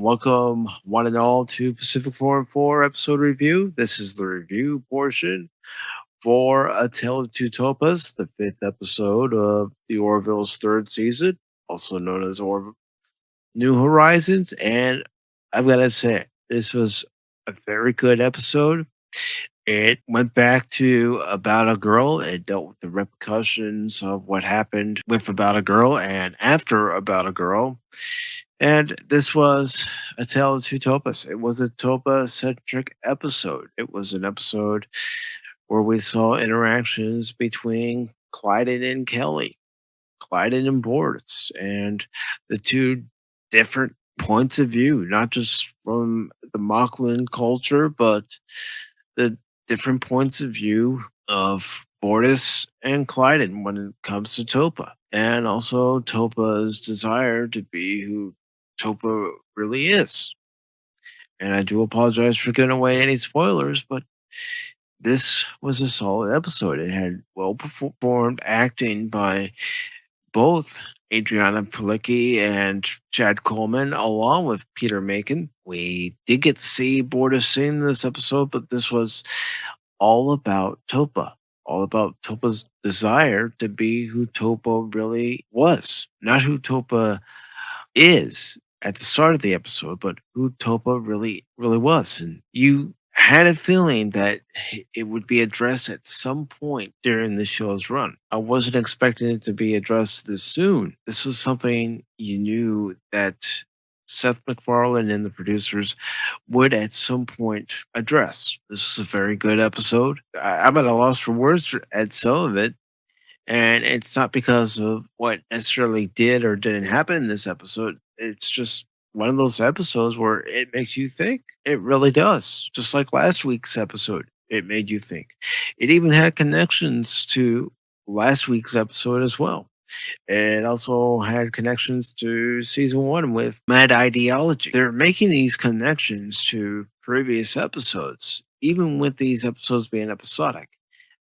Welcome, one and all, to Pacific Forum 4 episode review. This is the review portion for A Tale of Two Topas, the fifth episode of the Orville's third season, also known as Orville New Horizons. And I've got to say, this was a very good episode. It went back to About a Girl. It dealt with the repercussions of what happened with About a Girl and after About a Girl. And this was A Tale of Two Topas. It was a Topa centric episode. It was an episode where we saw interactions between Clyden and Kelly, Clyden and Boris, and the two different points of view, not just from the Mocklin culture, but the different points of view of Bortus and Clyden when it comes to Topa, and also Topa's desire to be who Topa really is. And I do apologize for giving away any spoilers, but this was a solid episode. It had well performed acting by both Adriana Palicki and Chad Coleman, along with Peter Macon. We did get to see Bortus sing this episode, but this was all about Topa, all about Topa's desire to be who Topa really was, not who Topa is at the start of the episode, but who Topa really was. And you had a feeling that it would be addressed at some point during the show's run. I wasn't expecting it to be addressed this soon. This was something you knew that Seth MacFarlane and the producers would at some point address. This was a very good episode. I'm at a loss for words at some of it. And it's not because of what necessarily did or didn't happen in this episode. It's just one of those episodes where it makes you think. It really does. Just like last week's episode, it made you think. It even had connections to last week's episode as well. It also had connections to season one with Mad Ideology. They're making these connections to previous episodes, even with these episodes being episodic.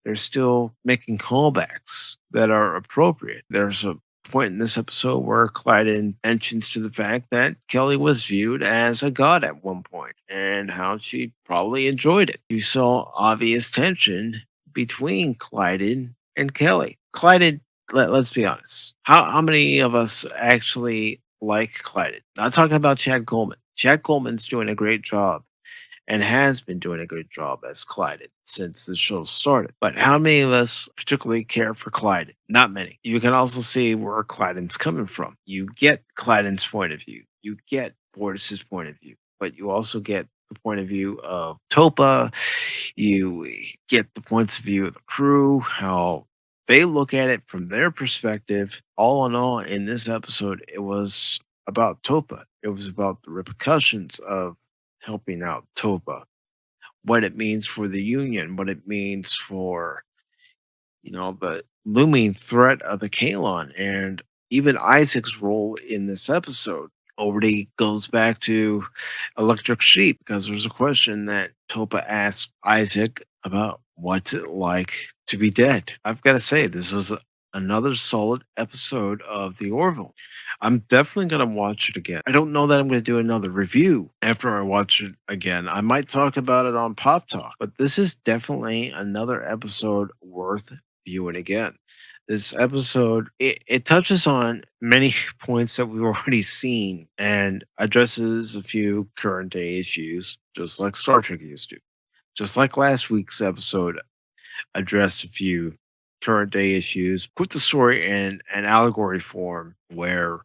They're still making callbacks that are appropriate. There's a point in this episode where Clyden mentions to the fact that Kelly was viewed as a god at one point and how she probably enjoyed it. You saw obvious tension between Clyden and Kelly. Clyden, let's be honest. How many of us actually like Clyden? Not talking about Chad Coleman. Chad Coleman's doing a great job and has been doing a good job as Clyden since the show started. But how many of us particularly care for Clyden? Not many. You can also see where Clyden's coming from. You get Clyden's point of view. You get Bortus's point of view. But you also get the point of view of Topa. You get the points of view of the crew, how they look at it from their perspective. All in all, in this episode, it was about Topa. It was about the repercussions of helping out Topa, what it means for the Union, what it means for, the looming threat of the Kalon, and even Isaac's role in this episode. Already goes back to Electric Sheep because there's a question that Topa asked Isaac about what's it like to be dead. I've got to say, this was another solid episode of The Orville. I'm definitely going to watch it again. I don't know that I'm going to do another review after I watch it again. I might talk about it on Pop Talk, but this is definitely another episode worth viewing again. This episode, it touches on many points that we've already seen and addresses a few current day issues, just like Star Trek used to. Just like last week's episode addressed a few current day issues, put the story in an allegory form where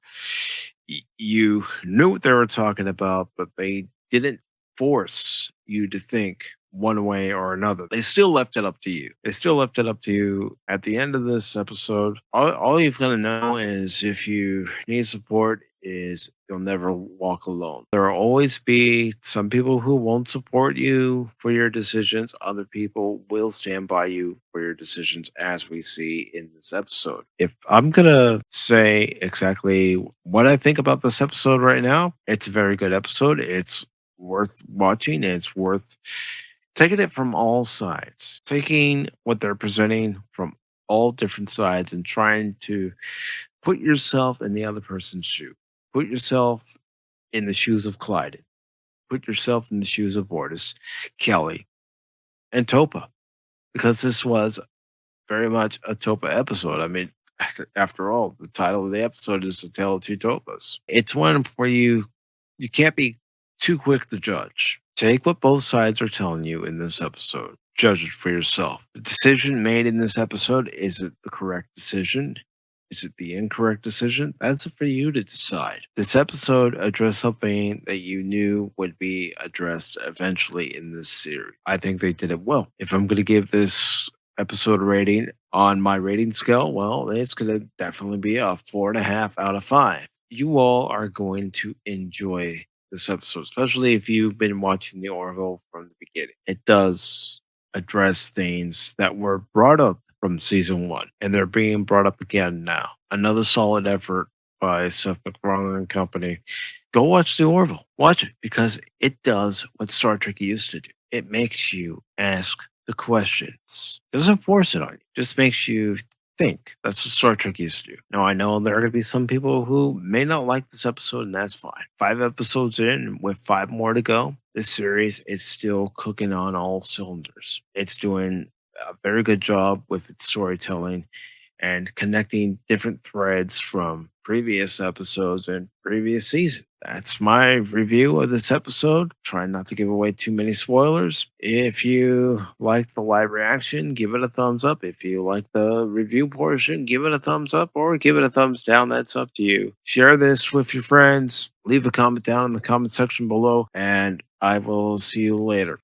you knew what they were talking about, but they didn't force you to think one way or another. They still left it up to you. They still left it up to you at the end of this episode. All you've got to know is if you need support is you'll never walk alone. There will always be some people who won't support you for your decisions. Other people will stand by you for your decisions, as we see in this episode. If I'm going to say exactly what I think about this episode right now, it's a very good episode. It's worth watching. It's worth taking it from all sides, taking what they're presenting from all different sides and trying to put yourself in the other person's shoe. Put yourself in the shoes of Clyde. Put yourself in the shoes of Mortis, Kelly, and Topa, because this was very much a Topa episode. I mean, after all, the title of the episode is "The Tale of Two Topas." It's one where you can't be too quick to judge. Take what both sides are telling you in this episode. Judge it for yourself. The decision made in this episode, is it the correct decision? Is it the incorrect decision? That's for you to decide. This episode addressed something that you knew would be addressed eventually in this series. I think they did it well. If I'm going to give this episode rating on my rating scale, well, it's going to definitely be a 4.5 out of 5. You all are going to enjoy this episode, especially if you've been watching the Orville from the beginning. It does address things that were brought up from season one, and they're being brought up again now. Another solid effort by Seth MacFarlane and company. Go watch the Orville. Watch it because it does what Star Trek used to do. It makes you ask the questions. Doesn't force it on you. Just makes you think. That's what Star Trek used to do. Now, I know there are going to be some people who may not like this episode, and that's fine. 5 episodes in, with 5 more to go, this series is still cooking on all cylinders. It's doing a very good job with its storytelling and connecting different threads from previous episodes and previous seasons. That's my review of this episode. Trying not to give away too many spoilers. If you like the live reaction, give it a thumbs up. If you like the review portion, give it a thumbs up or give it a thumbs down. That's up to you. Share this with your friends. Leave a comment down in the comment section below, and I will see you later.